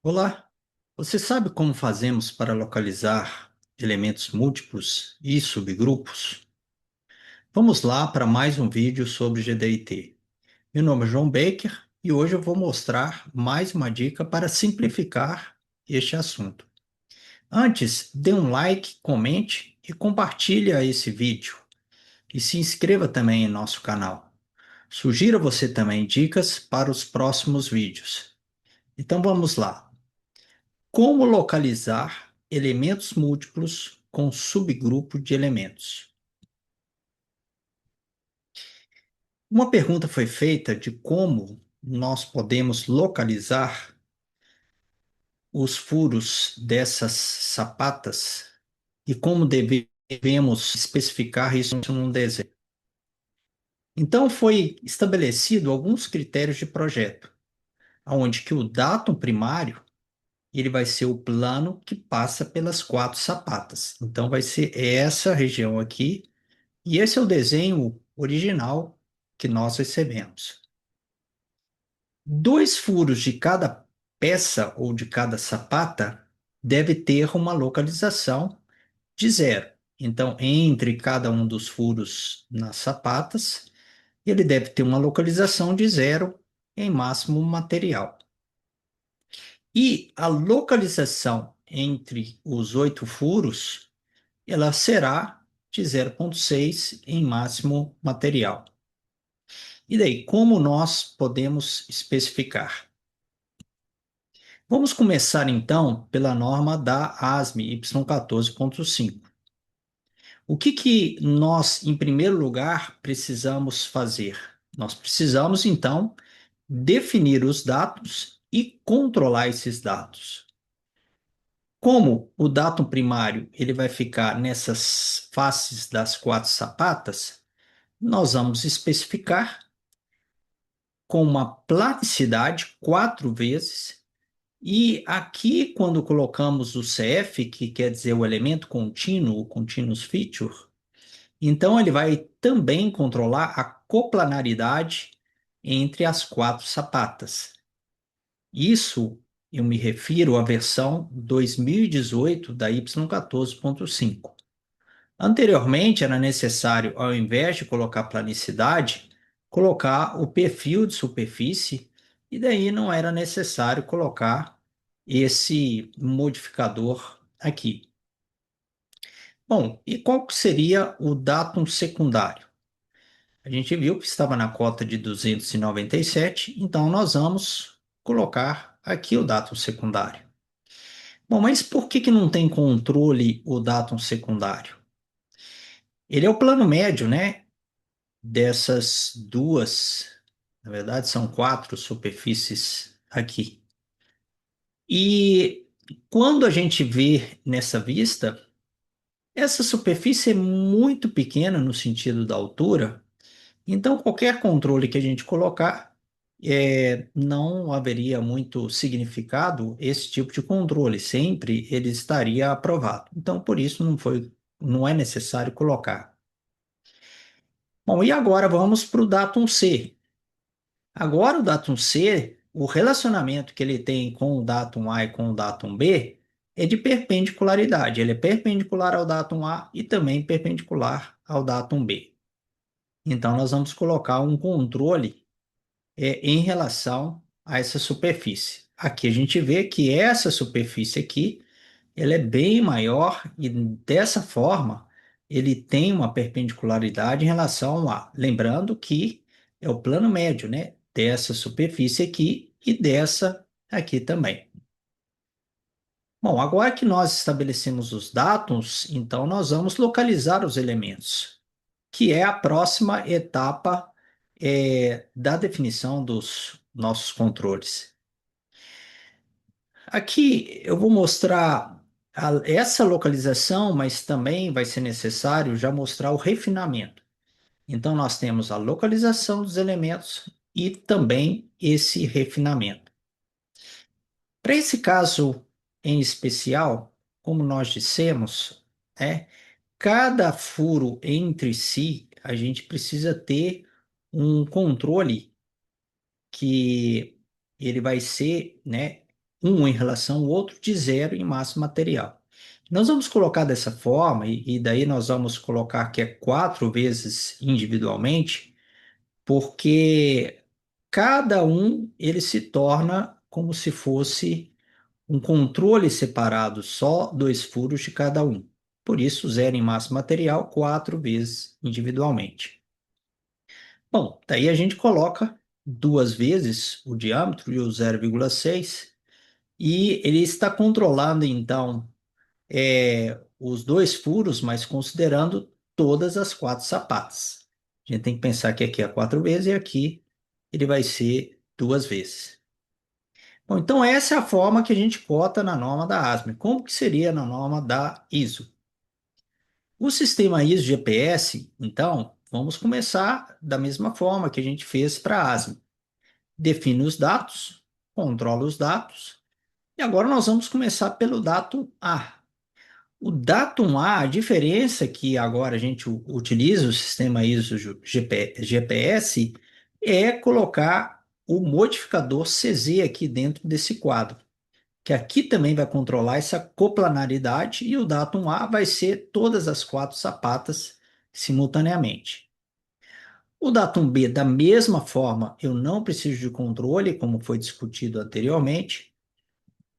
Olá, você sabe como fazemos para localizar elementos múltiplos e subgrupos? Vamos lá para mais um vídeo sobre GDT. Meu nome é João Baker e hoje eu vou mostrar mais uma dica para simplificar este assunto. Antes, dê um like, comente e compartilhe esse vídeo. E se inscreva também em nosso canal. Sugira você também dicas para os próximos vídeos. Então vamos lá. Como localizar elementos múltiplos com subgrupo de elementos? Uma pergunta foi feita de como nós podemos localizar os furos dessas sapatas e como devemos especificar isso num desenho. Então foi estabelecido alguns critérios de projeto, onde que o datum primário ele vai ser o plano que passa pelas quatro sapatas. Então vai ser essa região aqui. E esse é o desenho original que nós recebemos. Dois furos de cada peça ou de cada sapata deve ter uma localização de zero. Então, entre cada um dos furos nas sapatas, ele deve ter uma localização de zero em máximo material. E a localização entre os oito furos, ela será de 0,6 em máximo material. E daí, como nós podemos especificar? Vamos começar então pela norma da ASME Y14.5. O que nós, em primeiro lugar, precisamos fazer? Nós precisamos então definir os dados e controlar esses dados. Como o datum primário ele vai ficar nessas faces das quatro sapatas, nós vamos especificar com uma planicidade quatro vezes. E aqui, quando colocamos o CF, que quer dizer o elemento contínuo, o continuous feature, então ele vai também controlar a coplanaridade entre as quatro sapatas. Isso eu me refiro à versão 2018 da Y14.5. Anteriormente, era necessário, ao invés de colocar planicidade, colocar o perfil de superfície, e daí não era necessário colocar esse modificador aqui. Bom, e qual que seria o datum secundário? A gente viu que estava na cota de 297, então nós vamos colocar aqui o datum secundário. Bom, mas por que não tem controle o datum secundário? Ele é o plano médio, né? Dessas duas, na verdade são quatro superfícies aqui. E quando a gente vê nessa vista, essa superfície é muito pequena no sentido da altura, então qualquer controle que a gente colocar, não haveria muito significado esse tipo de controle, sempre ele estaria aprovado. Então por isso não é necessário colocar. Bom, e agora vamos para o datum C. Agora, o datum C, o relacionamento que ele tem com o datum A e com o datum B é de perpendicularidade. Ele é perpendicular ao datum A e também perpendicular ao datum B. Então, nós vamos colocar um controle em relação a essa superfície. Aqui a gente vê que essa superfície aqui ela é bem maior e dessa forma ele tem uma perpendicularidade em relação a, lembrando que é o plano médio, né, dessa superfície aqui e dessa aqui também. Bom, agora que nós estabelecemos os datums, então nós vamos localizar os elementos, que é a próxima etapa da definição dos nossos controles. Aqui eu vou mostrar essa localização, mas também vai ser necessário já mostrar o refinamento. Então, nós temos a localização dos elementos e também esse refinamento. Para esse caso em especial, como nós dissemos, cada furo entre si, a gente precisa ter um controle que ele vai ser, né? um em relação ao outro, de zero em massa material. Nós vamos colocar dessa forma, e daí nós vamos colocar que é quatro vezes individualmente, porque cada um ele se torna como se fosse um controle separado, só dois furos de cada um. Por isso, zero em massa material, quatro vezes individualmente. Bom, daí a gente coloca duas vezes o diâmetro e o 0,6 e ele está controlando então os dois furos, mas considerando todas as quatro sapatas. A gente tem que pensar que aqui é quatro vezes e aqui ele vai ser duas vezes. Bom, então essa é a forma que a gente cota na norma da ASME. Como que seria na norma da ISO? O sistema ISO GPS, então, vamos começar da mesma forma que a gente fez para a ASME. Define os dados, controla os dados, e agora nós vamos começar pelo datum A. O datum A, a diferença que agora a gente utiliza o sistema ISO GPS é colocar o modificador CZ aqui dentro desse quadro, que aqui também vai controlar essa coplanaridade e o datum A vai ser todas as quatro sapatas simultaneamente. O datum B, da mesma forma, eu não preciso de controle, como foi discutido anteriormente.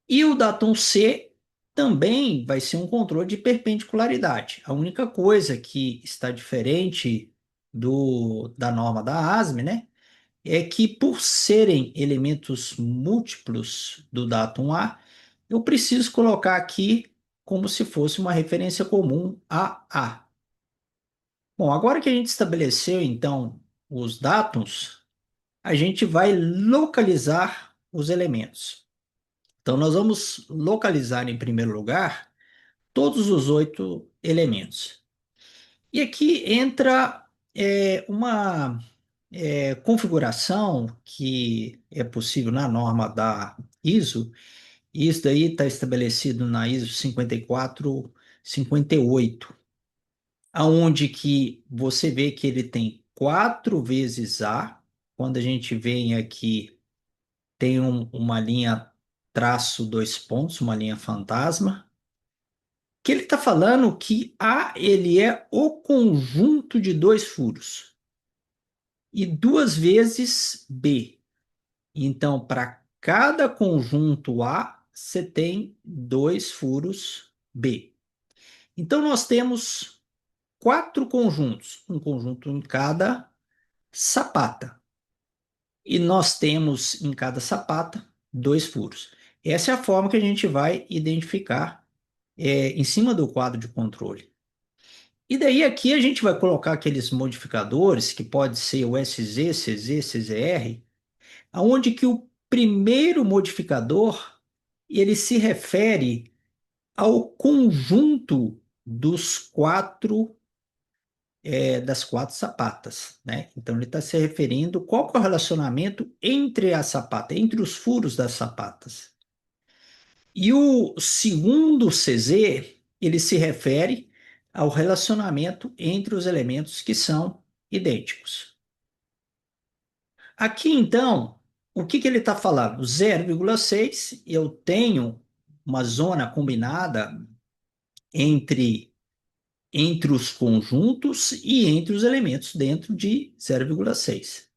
E o datum C também vai ser um controle de perpendicularidade. A única coisa que está diferente da norma da ASME, né, é que por serem elementos múltiplos do datum A, eu preciso colocar aqui como se fosse uma referência comum a A. Bom, agora que a gente estabeleceu, então, os datums, a gente vai localizar os elementos. Então, nós vamos localizar, em primeiro lugar, todos os oito elementos. E aqui entra uma configuração que é possível na norma da ISO. Isso daí está estabelecido na ISO 5458, aonde que você vê que ele tem quatro vezes A. Quando a gente vem aqui, tem uma linha traço dois pontos, uma linha fantasma, que ele está falando que A ele é o conjunto de dois furos e duas vezes B. Então, para cada conjunto A, você tem dois furos B. Então, nós temos quatro conjuntos, um conjunto em cada sapata. E nós temos em cada sapata dois furos. Essa é a forma que a gente vai identificar em cima do quadro de controle. E daí aqui a gente vai colocar aqueles modificadores, que pode ser o SZ, CZ, CZR, aonde que o primeiro modificador ele se refere ao conjunto dos quatro das quatro sapatas, né? Então ele está se referindo qual que é o relacionamento entre a sapata, entre os furos das sapatas. E o segundo CZ, ele se refere ao relacionamento entre os elementos que são idênticos. Aqui, então, o que que ele está falando? 0,6, eu tenho uma zona combinada entre, entre os conjuntos e entre os elementos dentro de 0,6.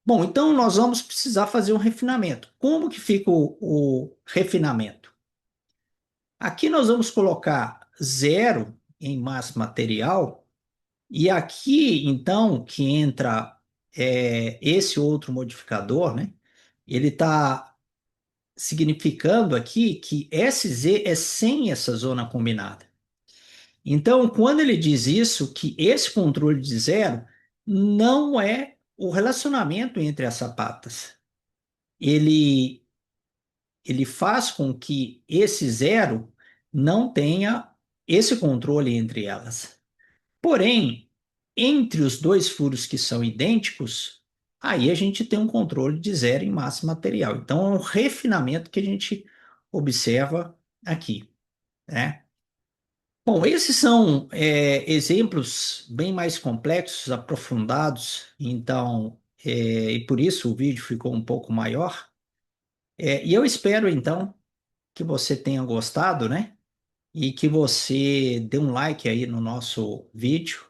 Bom, então nós vamos precisar fazer um refinamento. Como que fica o refinamento? Aqui nós vamos colocar zero em massa material, e aqui, então, que entra esse outro modificador, né? Ele está significando aqui que SZ é sem essa zona combinada. Então, quando ele diz isso, que esse controle de zero não é o relacionamento entre as sapatas. Ele, ele faz com que esse zero não tenha esse controle entre elas. Porém, entre os dois furos que são idênticos, aí a gente tem um controle de zero em massa material. Então, é um refinamento que a gente observa aqui, né? Bom, esses são exemplos bem mais complexos, aprofundados, então, e por isso o vídeo ficou um pouco maior. E eu espero, então, que você tenha gostado, né? E que você dê um like aí no nosso vídeo,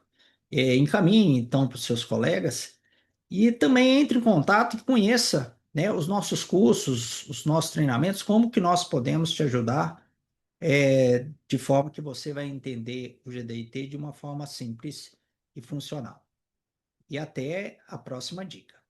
encaminhe, então, para os seus colegas e também entre em contato e conheça, né, os nossos cursos, os nossos treinamentos, como que nós podemos te ajudar, de forma que você vai entender o GDT de uma forma simples e funcional. E até a próxima dica.